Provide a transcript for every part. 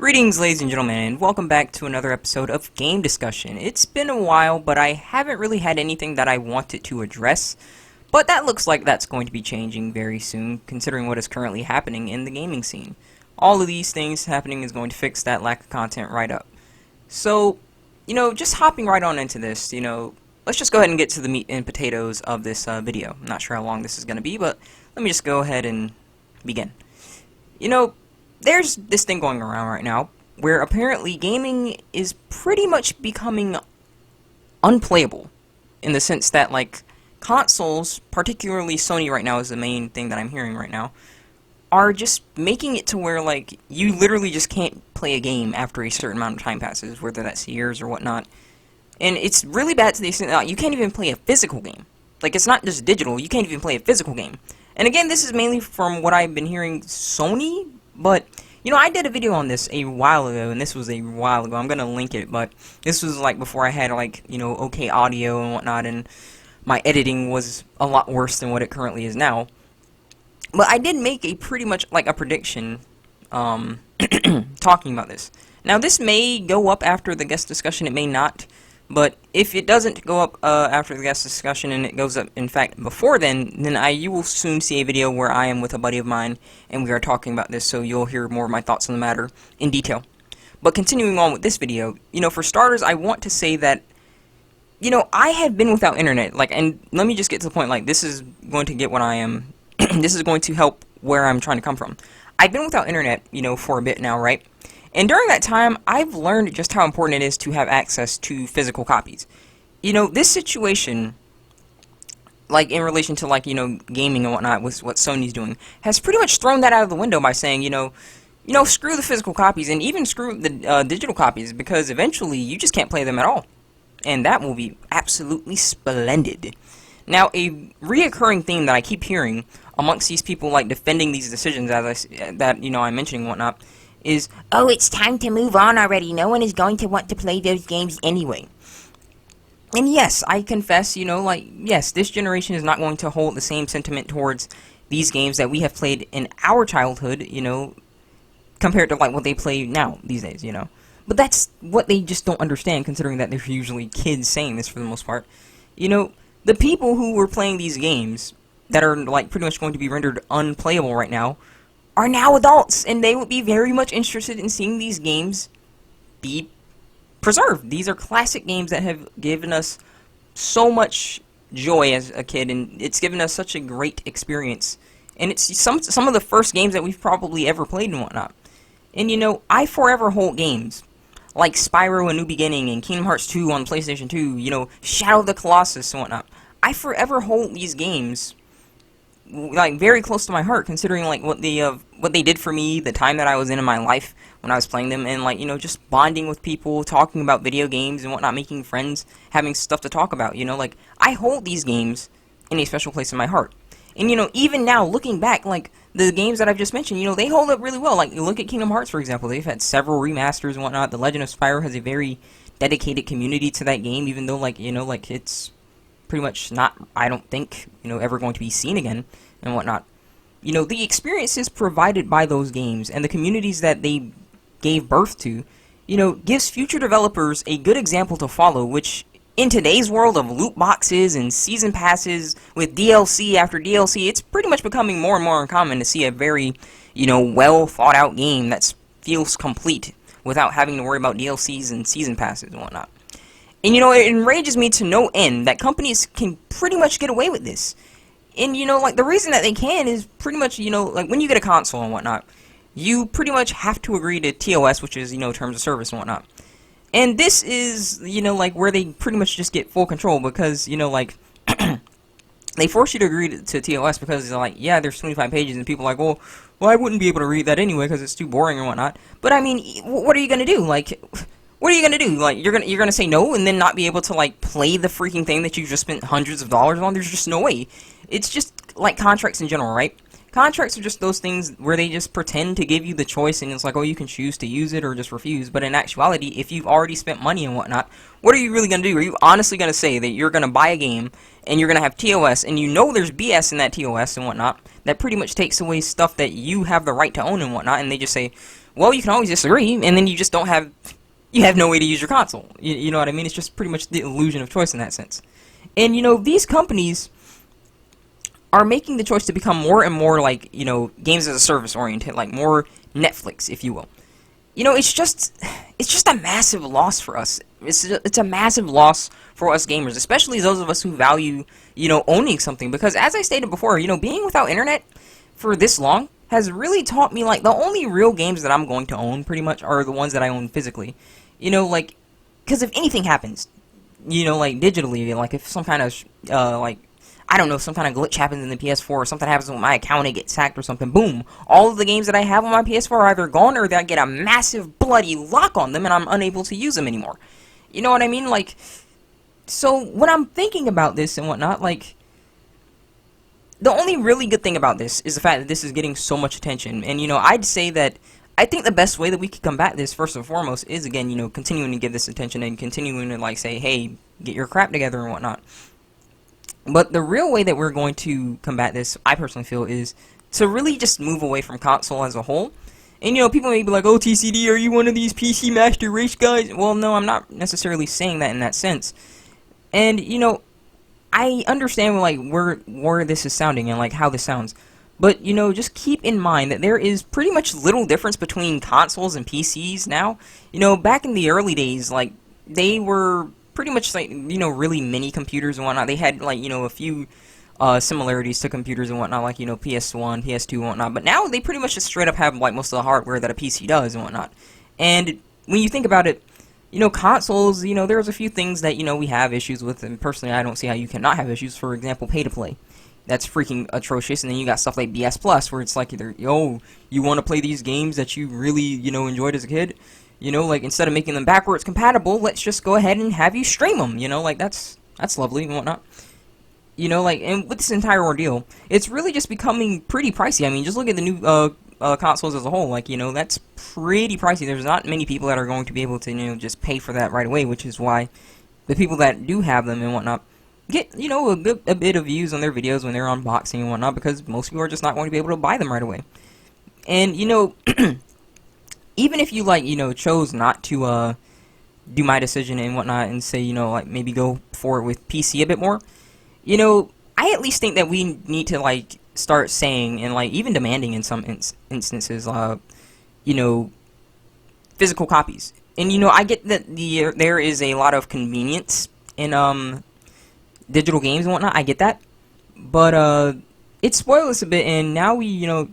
Greetings, ladies and gentlemen, and welcome back to another episode of Game Discussion. It's been a while, but I haven't really had anything that I wanted to address, but that looks like that's going to be changing very soon, considering what is currently happening in the gaming scene. All of these things happening is going to fix that lack of content right up. So, just hopping right on into this, let's just go ahead and get to the meat and potatoes of this video. I'm not sure how long this is going to be, but let me just go ahead and begin. There's this thing going around right now where apparently gaming is pretty much becoming unplayable in the sense that, consoles, particularly Sony right now is the main thing that I'm hearing right now, are just making it to where, you literally just can't play a game after a certain amount of time passes, whether that's years or whatnot. And it's really bad to the extent that you can't even play a physical game. It's not just digital, you can't even play a physical game. And again, this is mainly from what I've been hearing Sony. But, I did a video on this a while ago, and this was a while ago. I'm going to link it, but this was, before I had, okay audio and whatnot, and my editing was a lot worse than what it currently is now. But I did make a pretty much, a prediction, talking about this. Now, this may go up after the guest discussion, it may not. But if it doesn't go up after the guest discussion and it goes up, in fact, before then you will soon see a video where I am with a buddy of mine and we are talking about this, so you'll hear more of my thoughts on the matter in detail. But continuing on with this video, for starters, I want to say that, I have been without internet, and let me just get to the point, this is going to get what I am, this is going to help where I'm trying to come from. I've been without internet, for a bit now, right? And during that time, I've learned just how important it is to have access to physical copies. This situation, in relation to, gaming and whatnot, with what Sony's doing, has pretty much thrown that out of the window by saying, screw the physical copies and even screw the digital copies, because eventually you just can't play them at all. And that will be absolutely splendid. Now, a reoccurring theme that I keep hearing amongst these people, defending these decisions, I'm mentioning and whatnot, is, oh, it's time to move on already. No one is going to want to play those games anyway. And yes, I confess, yes, this generation is not going to hold the same sentiment towards these games that we have played in our childhood, compared to, what they play now, these days, But that's what they just don't understand, considering that they're usually kids saying this for the most part. The people who were playing these games that are, pretty much going to be rendered unplayable right now are now adults, and they would be very much interested in seeing these games be preserved. These are classic games that have given us so much joy as a kid, and it's given us such a great experience. And it's some of the first games that we've probably ever played and whatnot. And I forever hold games like Spyro A New Beginning and Kingdom Hearts 2 on PlayStation 2, Shadow of the Colossus and whatnot. I forever hold these games very close to my heart, considering what they did for me, the time that I was in my life when I was playing them, and just bonding with people, talking about video games and whatnot, making friends, having stuff to talk about. I hold these games in a special place in my heart. And even now, looking back, the games that I've just mentioned, they hold up really well. You look at Kingdom Hearts, for example. They've had several remasters and whatnot. The Legend of Spyro has a very dedicated community to that game, even though it's pretty much not, I don't think, ever going to be seen again and whatnot. The experiences provided by those games and the communities that they gave birth to, gives future developers a good example to follow, which in today's world of loot boxes and season passes with DLC after DLC, it's pretty much becoming more and more uncommon to see a very, well thought out game that feels complete without having to worry about DLCs and season passes and whatnot. And, it enrages me to no end that companies can pretty much get away with this. And, the reason that they can is pretty much, when you get a console and whatnot, you pretty much have to agree to TOS, which is, terms of service and whatnot. And this is, where they pretty much just get full control because, they force you to agree to TOS because they're yeah, there's 25 pages, and people are well, I wouldn't be able to read that anyway because it's too boring and whatnot. But, I mean, what are you going to do? What are you gonna do? You're gonna say no and then not be able to play the freaking thing that you just spent hundreds of dollars on? There's just no way. It's just contracts in general, right? Contracts are just those things where they just pretend to give you the choice, and it's oh, you can choose to use it or just refuse. But in actuality, if you've already spent money and whatnot, what are you really gonna do? Are you honestly gonna say that you're gonna buy a game and you're gonna have TOS, and there's BS in that TOS and whatnot that pretty much takes away stuff that you have the right to own and whatnot, and they just say, well, you can always disagree, and then you just don't have, you have no way to use your console. You know what I mean? It's just pretty much the illusion of choice in that sense. And, you know, these companies are making the choice to become more and more like, you know, games as a service oriented, like more Netflix, if you will. You know, it's just a massive loss for us. It's a massive loss for us gamers, especially those of us who value, you know, owning something. Because as I stated before, you know, being without internet for this long has really taught me, like, the only real games that I'm going to own, pretty much, are the ones that I own physically. You know, like, because if anything happens, you know, like, digitally, like, if some kind of, like, I don't know, some kind of glitch happens in the PS4, or something happens with my account, it gets hacked or something, boom, all of the games that I have on my PS4 are either gone, or they get a massive bloody lock on them, and I'm unable to use them anymore. You know what I mean? Like, so, when I'm thinking about this and whatnot, like, the only really good thing about this is the fact that this is getting so much attention. And, you know, I'd say that I think the best way that we could combat this, first and foremost, is, again, you know, continuing to give this attention and continuing to, like, say, hey, get your crap together and whatnot. But the real way that we're going to combat this, I personally feel, is to really just move away from console as a whole. And, you know, people may be like, oh, TCD, are you one of these PC Master Race guys? Well, no, I'm not necessarily saying that in that sense. And, you know, I understand, like, where this is sounding and, like, how this sounds. But, you know, just keep in mind that there is pretty much little difference between consoles and PCs now. You know, back in the early days, like, they were pretty much, like, you know, really mini computers and whatnot. They had, like, you know, a few similarities to computers and whatnot, like, you know, PS1, PS2 and whatnot. But now they pretty much just straight up have, like, most of the hardware that a PC does and whatnot. And when you think about it, you know, consoles, you know, there's a few things that, you know, we have issues with, and personally I don't see how you cannot have issues. For example, pay-to-play. That's freaking atrocious. And then you got stuff like BS Plus, where it's like, either, yo, you want to play these games that you really, you know, enjoyed as a kid? You know, like, instead of making them backwards compatible, let's just go ahead and have you stream them, you know, like, that's lovely and whatnot. You know, like, and with this entire ordeal, it's really just becoming pretty pricey. I mean, just look at the new, consoles as a whole, like, you know, that's pretty pricey. There's not many people that are going to be able to, you know, just pay for that right away, which is why the people that do have them and whatnot get, you know, a bit of views on their videos when they're unboxing and whatnot, because most people are just not going to be able to buy them right away. And, you know, even if you, like, you know, chose not to, do my decision and whatnot and say, you know, like, maybe go for it with PC a bit more, you know, I at least think that we need to, like, start saying and, like, even demanding in some instances, you know, physical copies. And, you know, I get that there is a lot of convenience in digital games and whatnot. I get that, but it spoils us a bit. And now we, you know,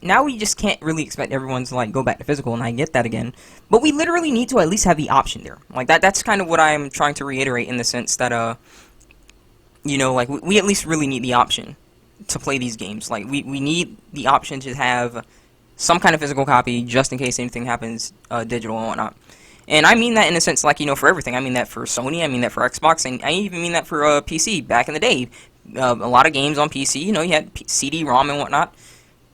now we just can't really expect everyone to, like, go back to physical. And I get that again, but we literally need to at least have the option there. Like, that's kind of what I'm trying to reiterate, in the sense that you know, like, we at least really need the option to play these games. Like, we need the option to have some kind of physical copy, just in case anything happens digital and whatnot. And I mean that in a sense, like, you know, for everything. I mean that for Sony, I mean that for Xbox, and I even mean that for PC. Back in the day, a lot of games on PC, you know, you had CD-ROM and whatnot.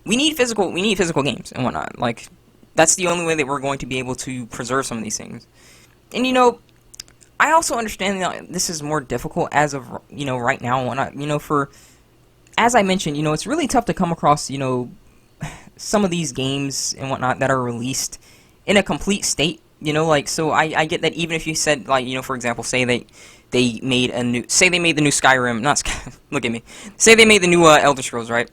We need physical games and whatnot. Like, that's the only way that we're going to be able to preserve some of these things. And, you know, I also understand that this is more difficult as of, you know, right now and whatnot. You know, as I mentioned, you know, it's really tough to come across, you know, some of these games and whatnot that are released in a complete state, you know, like, so I get that even if you said, like, you know, for example, say they made the new Skyrim, look at me, say they made the new Elder Scrolls, right?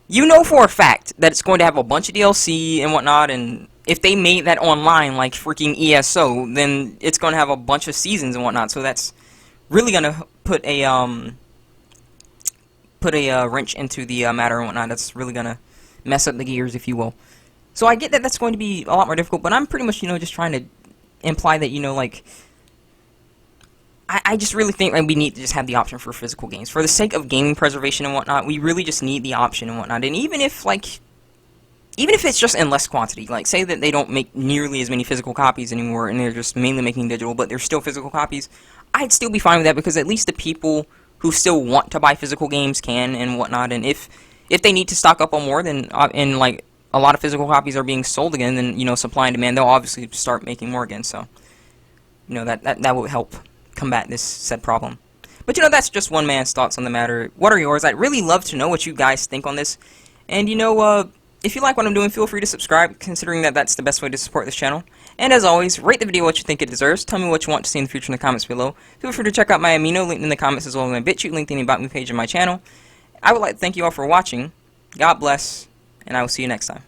You know for a fact that it's going to have a bunch of DLC and whatnot, and if they made that online, like freaking ESO, then it's going to have a bunch of seasons and whatnot, so that's really going to put a wrench into the matter and whatnot. That's really going to mess up the gears, if you will. So I get that that's going to be a lot more difficult, but I'm pretty much, you know, just trying to imply that, you know, like, I just really think, like, we need to just have the option for physical games. For the sake of gaming preservation and whatnot, we really just need the option and whatnot. And even if it's just in less quantity, like, say that they don't make nearly as many physical copies anymore, and they're just mainly making digital, but they're still physical copies, I'd still be fine with that, because at least the people who still want to buy physical games can and whatnot. And if they need to stock up on more, then and, like, a lot of physical copies are being sold again, then, you know, supply and demand, they'll obviously start making more again. So, you know, that will help combat this said problem. But, you know, that's just one man's thoughts on the matter. What are yours? I'd really love to know what you guys think on this. And, you know, If you like what I'm doing, feel free to subscribe, considering that that's the best way to support this channel. And as always, rate the video what you think it deserves. Tell me what you want to see in the future in the comments below. Feel free to check out my Amino, linked in the comments, as well as my BitChute, linked in the About Me page of my channel. I would like to thank you all for watching. God bless, and I will see you next time.